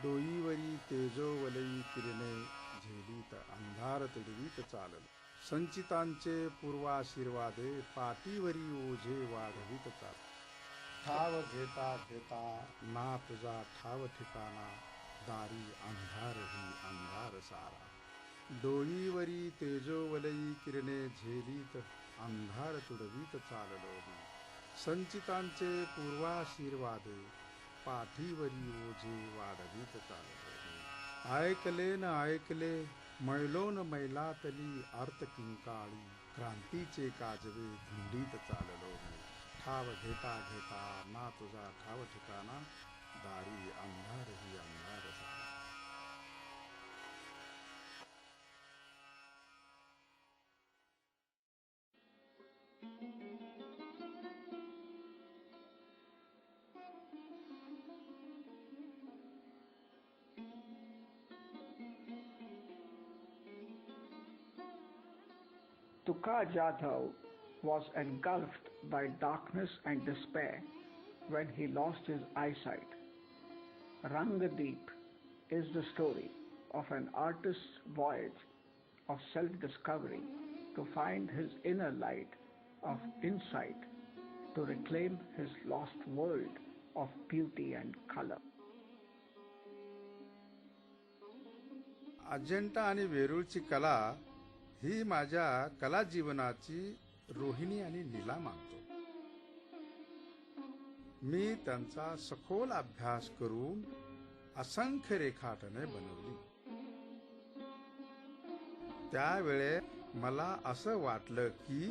डोईवरी तेजोवलई किरणे झेलीत अंधार तुडवीत चालल. संचितांचे पूर्वाशीर्वादे पाठीवरी ओझे वाढवीत चाल. ठाव घेता घेता ना तुझा ठाव ठिकाणा, दारी अंधार ही अंधार सारा. डोईवरी तेजोवलई किरणे झेलीत अंधार तुडवीत चाललो मी. संचितांचे पूर्वाशीर्वादे पाठीवरी ओझे वाढवीत चाललो मी. ऐकले न ऐकले मैलोन मैलातली अर्थ किंकाळी, क्रांतीचे काजवे धुंडीत चाललो मी. ठाव घेता घेता ना तुझा ठाव ठिकाणा, दारी अंधार ही अंधार सारा. Tuka Jadhav was engulfed by darkness and despair when he lost his eyesight. Rangadeep is the story of an artist's voyage of self-discovery to find his inner light of insight, to reclaim his lost world of beauty and color. Ajanta आणि वेरूळची कला ही माझ्या कला जीवनाची रोहिणी आणि लीला मानतो. मी त्यांचा सखोल अभ्यास करून असंख्य रेखाटने बनवली. त्यावेळे मला असं वाटलं की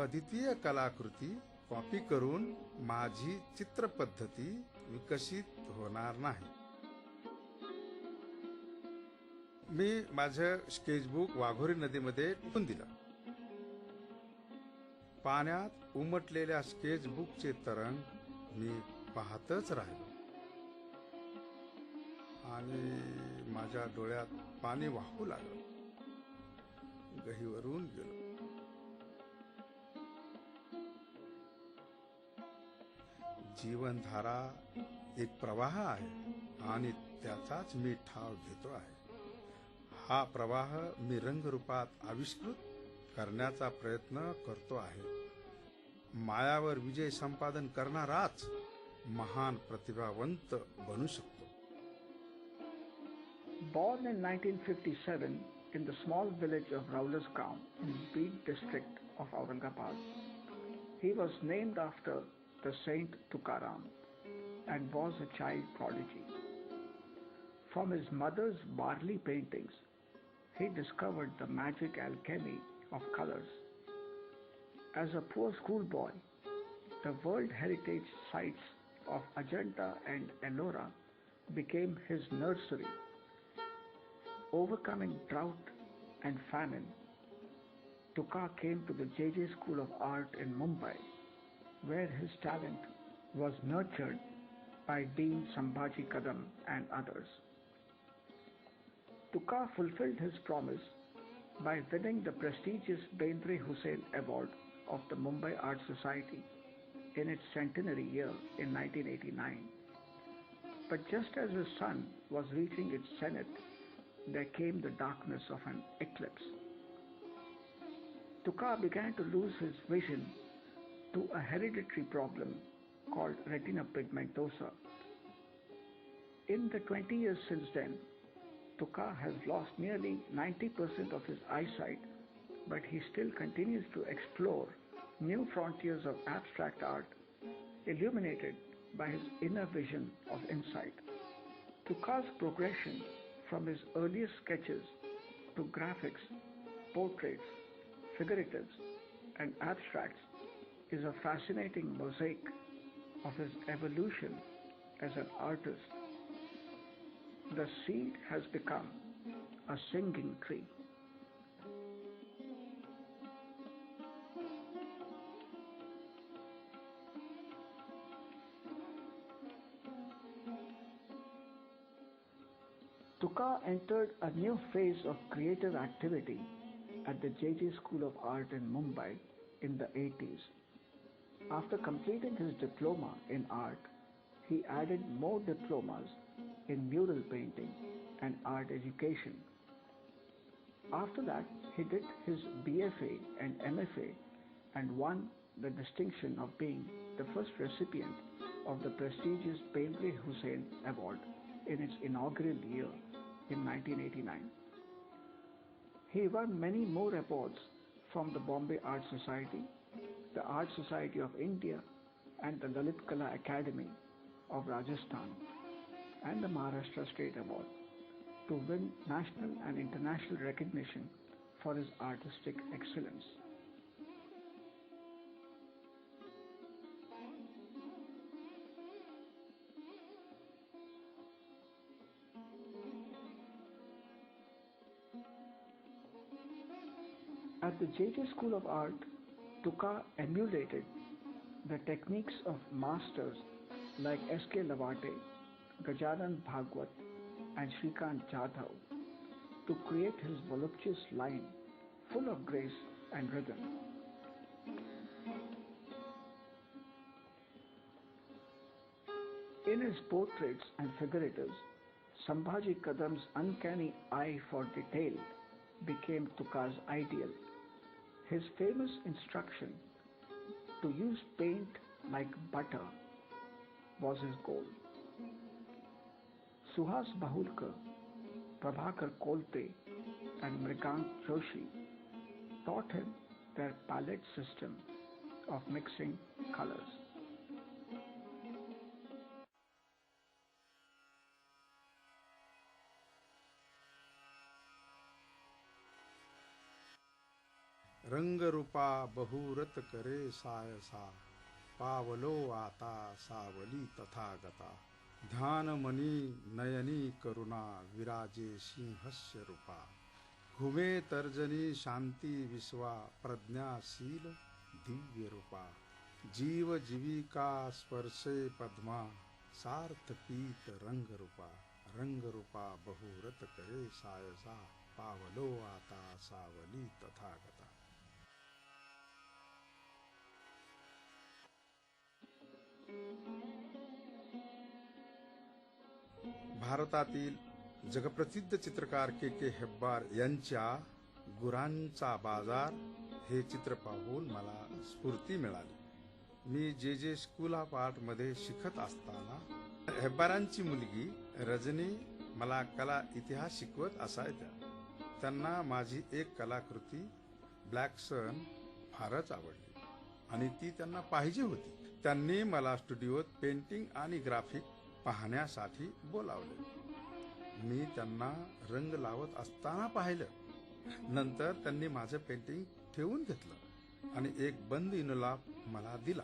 अद्वितीय कलाकृती कॉपी करून माझी चित्रपद्धती विकसित होणार नाही. मी माझं स्केचबुक वाघोरी नदीमध्ये टाकून दिलं. पाण्यात उमटलेल्या स्केचबुकचे तरंग मी पाहतच राहिलो आणि माझ्या डोळ्यात पाणी वाहू लागलं. गहिवरून गेलो. जीवनधारा एक प्रवाह आहे आणि त्याचाच मी ठाव घेतो आहे. हा प्रवाह मी रंगरूपात आविष्कृत करण्याचा प्रयत्न करतो आहे. मायावर विजय संपादन करणाराच महान प्रतिभावंत बनू शकतो. Born in 1957 in the small village of Raulasgaon in Beed district of Aurangabad, he was named after the Saint Tukaram and was a child prodigy. From his mother's barley paintings, he discovered the magic alchemy of colors. As a poor schoolboy, the World Heritage sites of Ajanta and Ellora became his nursery. Overcoming drought and famine, Tuka came to the J.J. School of Art in Mumbai, where his talent was nurtured by Dean Sambhaji Kadam and others. Tuka fulfilled his promise by winning the prestigious Bendre Hussain Award of the Mumbai Art Society in its centenary year in 1989. But just as his sun was reaching its zenith, there came the darkness of an eclipse. Tuka began to lose his vision to a hereditary problem called retina pigmentosa. In the 20 years since then, Tuka has lost nearly 90% of his eyesight, but he still continues to explore new frontiers of abstract art, illuminated by his inner vision of insight. Tuka's progression from his earliest sketches to graphics, portraits, figuratives, and abstracts is a fascinating mosaic of his evolution as an artist. The seed has become a singing tree. Tuka entered a new phase of creative activity at the J.J. School of Art in Mumbai in the 80s. After completing his diploma in art, he added more diplomas in mural painting and art education. After that, he did his BFA and MFA and won the distinction of being the first recipient of the prestigious Belbri Hussain Award in its inaugural year in 1989. He won many more awards from the Bombay Art Society, the Art Society of India, and the Lalit Kala Academy of Rajasthan, and the Maharashtra State Award to win national and international recognition for his artistic excellence. At the JJ School of Art, Tuka emulated the techniques of masters like S.K. Lavate, Gajanan Bhagwat, and Shrikant Jadhav to create his voluptuous line full of grace and rhythm. In his portraits and figuratives, Sambhaji Kadam's uncanny eye for detail became Tuka's ideal. His famous instruction to use paint like butter was his goal. Suhas Bahulkar, Prabhakar Kolte, and Mrikant Joshi taught him their palette system of mixing colors. रंग रूपा बहुरत करे सायसा, पावलो आता सावली तथागता, ध्यान मनी नयनी करुणा विराजे सिंहस्य रूपा, घुमे तर्जनी शांति विश्वा प्रज्ञाशील दिव्य रूपा, जीव जीविका स्पर्शे पद्मा सार्थ पीत रंग रूपा बहुरत करे सायसा, पावलो आता सावली तथागता. भारतातील जगप्रसिद्ध चित्रकार के हेब्बार यांच्या गुरांचा बाजार हे चित्र पाहून मला स्फूर्ती मिळाली. मी जे स्कूल ऑफ आर्ट मध्ये शिकत असताना हेब्बारांची मुलगी रजनी मला कला इतिहास शिकवत असायच्या. त्यांना माझी एक कलाकृती ब्लॅक सन फारच आवडली आणि ती त्यांना पाहिजे होती. त्यांनी मला स्टुडिओत पेंटिंग आणि ग्राफिक पाहण्यासाठी बोलावले. मी त्यांना रंग लावत असताना पाहिलं. नंतर त्यांनी माझं पेंटिंग ठेवून घेतलं आणि एक बंद इनुलाप मला दिला.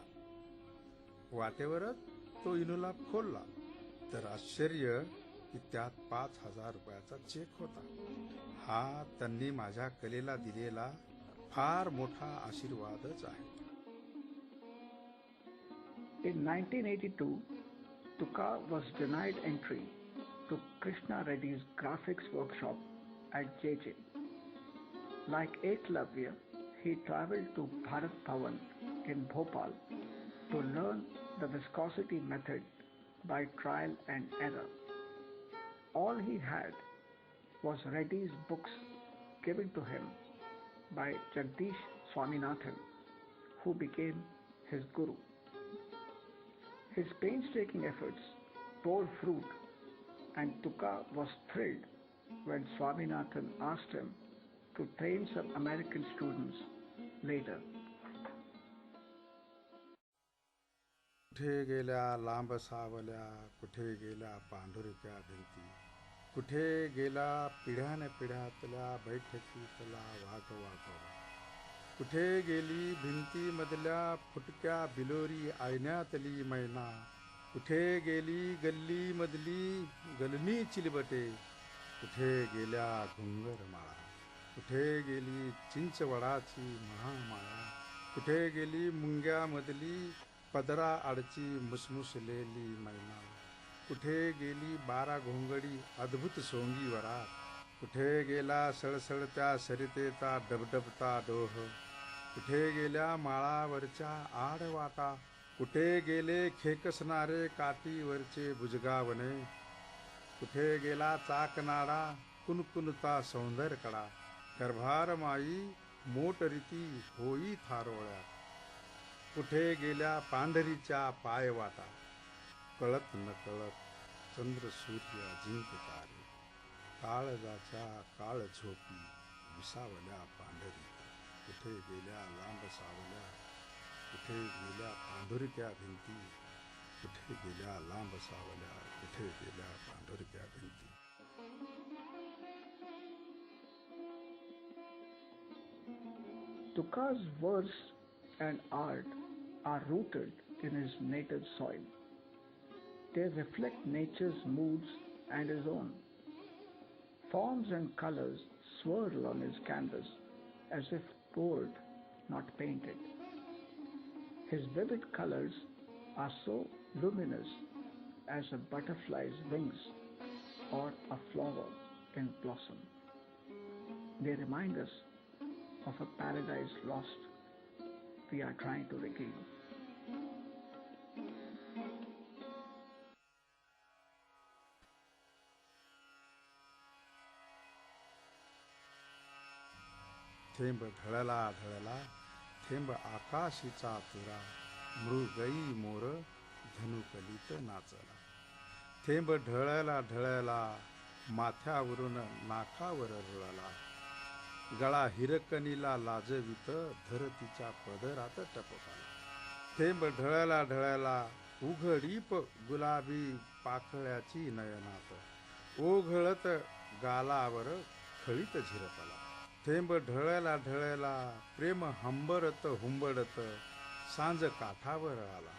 वाटेवरच तो इनुलाप खोलला तर आश्चर्य की त्यात 5,000 रुपयाचा चेक होता. हा त्यांनी माझ्या कलेला दिलेला फार मोठा आशीर्वादच आहे. In 1982, Tuka was denied entry to Krishna Reddy's graphics workshop at JJ. Like Eklavya, he traveled to Bharat Bhavan in Bhopal to learn the viscosity method by trial and error. All he had was Reddy's books given to him by Jagdish Swaminathan, who became his guru. His painstaking efforts bore fruit, and Tuka was thrilled when Swaminathan asked him to train some American students later. कुठे गेल्या लांब सावल्या, कुठे गेल्या पांढुरक्या भिंती, कुठे गेला पिढ्याने पिढ्यातल्या बैठकीतला वाघ, कुठे गेली भिंती मधल्या फुटक्या बिलोरी आयण्यातली मैना, कुठे गेली गल्ली मधली गलनी चिलबटे, कुठे गेल्या घुंगरमाळा, कुठे गेली चिंचवडाची महामाया, कुठे गेली मुंग्यामधली पदरा आडची मुसमुसलेली मैना, कुठे गेली 12 घोंगडी अद्भुत सोंगी वरात, कुठे गेला सळसळत्या सरितेचा डबडबता डोह, कुठे गेल्या माळावरच्या आडवाटा, कुठे गेले खेकसणारे काठीवरचे बुजगावणे, कुठे गेला चाकनाडा कुणकुणता सौंदर्यकडा गर्भार माई मोटरीती होई थारोळ्या कुठे गेल्या पांढरीच्या पायवाटा कळत न कळत चंद्र सूर्य अजिंक्य तारे काळजाच्या काळ झोपी विसावल्या पांढरी कुठे गेल्या लांब सावल्या कुठे गेल्या पांढुरक्या भिंती कुठे गेल्या लांब सावल्या कुठे गेल्या पांढुरक्या भिंती. Tuka's verse and art are rooted in his native soil. They reflect nature's moods and his own. Forms and colors swirl on his canvas as if poured, not painted. His vivid colors are so luminous as a butterfly's wings or a flower in blossom. They remind us of a paradise lost we are trying to regain. थेंब ढळला ढळला थेंब आकाशीचा तुरा मृगई मोर धनुकलित नाचला. थेंब ढळला ढळला माथ्यावरून नाकावर रुळला गळा हिरकणीला लाजवित धरतीच्या पदरात टपकाला. थेंब ढळला ढळला उघडीप गुलाबी पाकळ्याची नयनात ओघळत गालावर खळीत झिरपला. थेंब ढळला ढळला प्रेम हंबरत हुंबडत सांज काठावर आला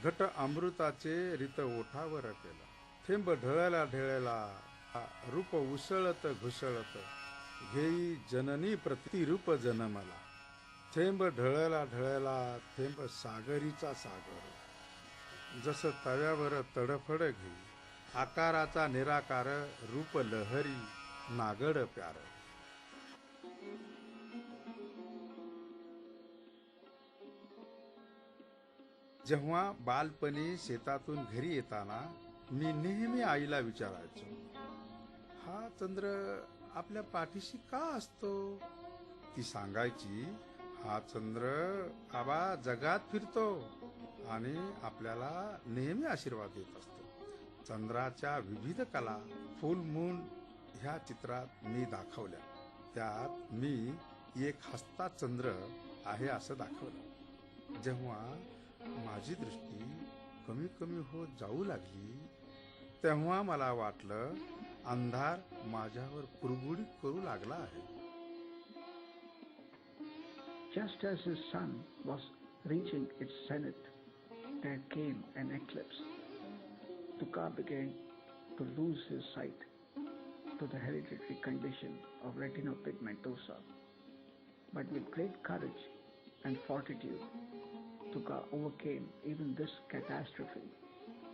घट अमृताचे रित ओठावर केला. थेंब ढळला ढळला रूप उसळत घुसळत घेई जननी प्रतिरूप जन्मला. थेंब ढळला ढळला थेंब सागरीचा सागर जस तव्यावर तडफड घेई आकाराचा निराकार रूप लहरी नागड प्यार. जेव्हा बालपणी शेतातून घरी येताना मी नेहमी आईला विचारायचो, हा चंद्र आपल्या पाठीशी का असतो? ती सांगायची, हा चंद्र आबा जगात फिरतो आणि आपल्याला नेहमी आशीर्वाद देत असतो. चंद्राच्या विविध कला फुल मून ह्या चित्रात मी दाखवल्या. त्यात मी एक हसता चंद्र आहे असं दाखवलं. जेव्हा माझी दृष्टी कमी कमी होत जाऊ लागली तेव्हा मला वाटलं अंधार माझ्यावर कुरबुडी करू लागला आहे. Just as his sun was reaching its zenith, there came an eclipse. Tuka began to lose his sight to the hereditary condition of retinopigmentosa. But with great courage and fortitude, Tuka overcame even this catastrophe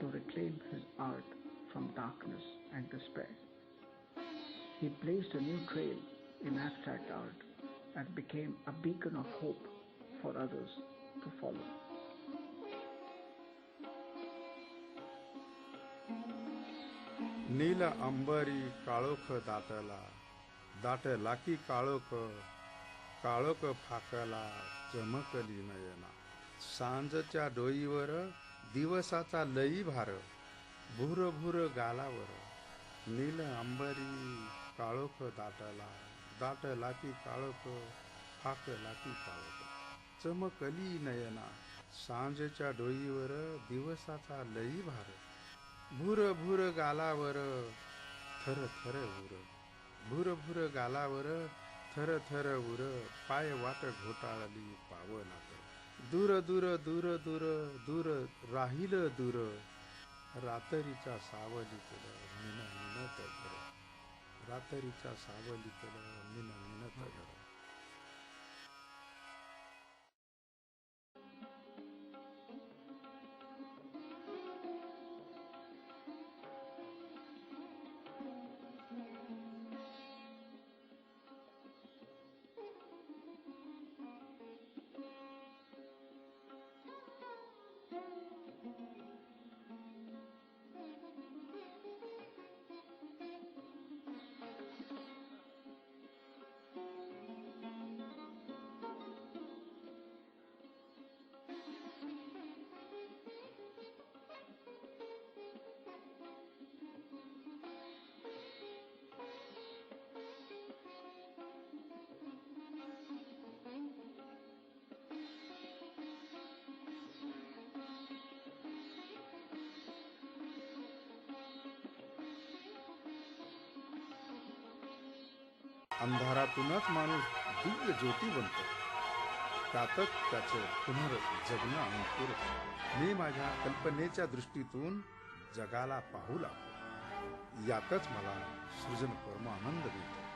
to reclaim his art from darkness and despair. He blazed a new trail in abstract art and became a beacon of hope for others to follow. नील अंबरी काळोख दाटला दाटला की काळोख काळोख फाकला चमकली नयना. सांजच्या डोईवर दिवसाचा लई भार भूर भूर गालावर. नील अंबरी काळोख दाटला दाटला की काळोख फाकला की काळोख चमकली नयना. सांजच्या डोईवर दिवसाचा लई भार भूर भूर गालावर थर थर उर. भूर भूर गालावर थर थर उर. पाय वाट घोटाळली पावनात. दूर दूर दूर दूर दूर राहिल दूर. रात्रीच्या सावलीतलं मिन मिनत घर. रात्रीच्या सावलीतलं मिन मिनत घर. अंधारातूनच माणूस दिव्य ज्योती बनतो, त्यातच त्याचं पुनर्जगणं अंकुर होतं. मी माझ्या कल्पनेच्या दृष्टीतून जगाला पाहू लागतो, यातच मला सृजन परमानंद मिळतो.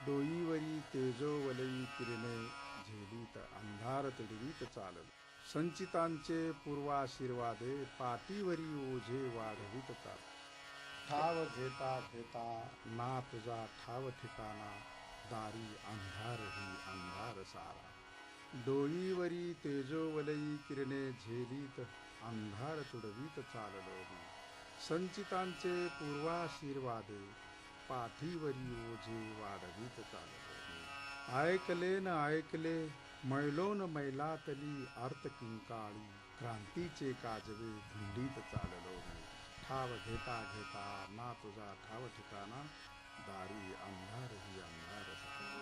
डोईवरी तेजोवलई किरणे झेलीत अंधार तडवीत चालल. संचितांचे पूर्वाशीर्वादे पाठीवरी ओझे वाढवीत चाल. ठाव घेता घेता ना तुझा ठाव ठिकाणा, दारी अंधार ही अंधार सारा. डोईवरी तेजोवलई किरणे झेलीत अंधार तुडवीत चाललो मी. संचितांचे पूर्वाशीर्वादे पाठीवरी ओझे वाढवीत चाललो मी. ऐकले न ऐकले मैलोन मैलातली आर्त किंकाळी, क्रांतीचे काजवे धुंडीत चाललो मी. ठाव घेता घेता ना तुझा ठाव ठिकाणा, दारी अंधार ही अंधार सारा.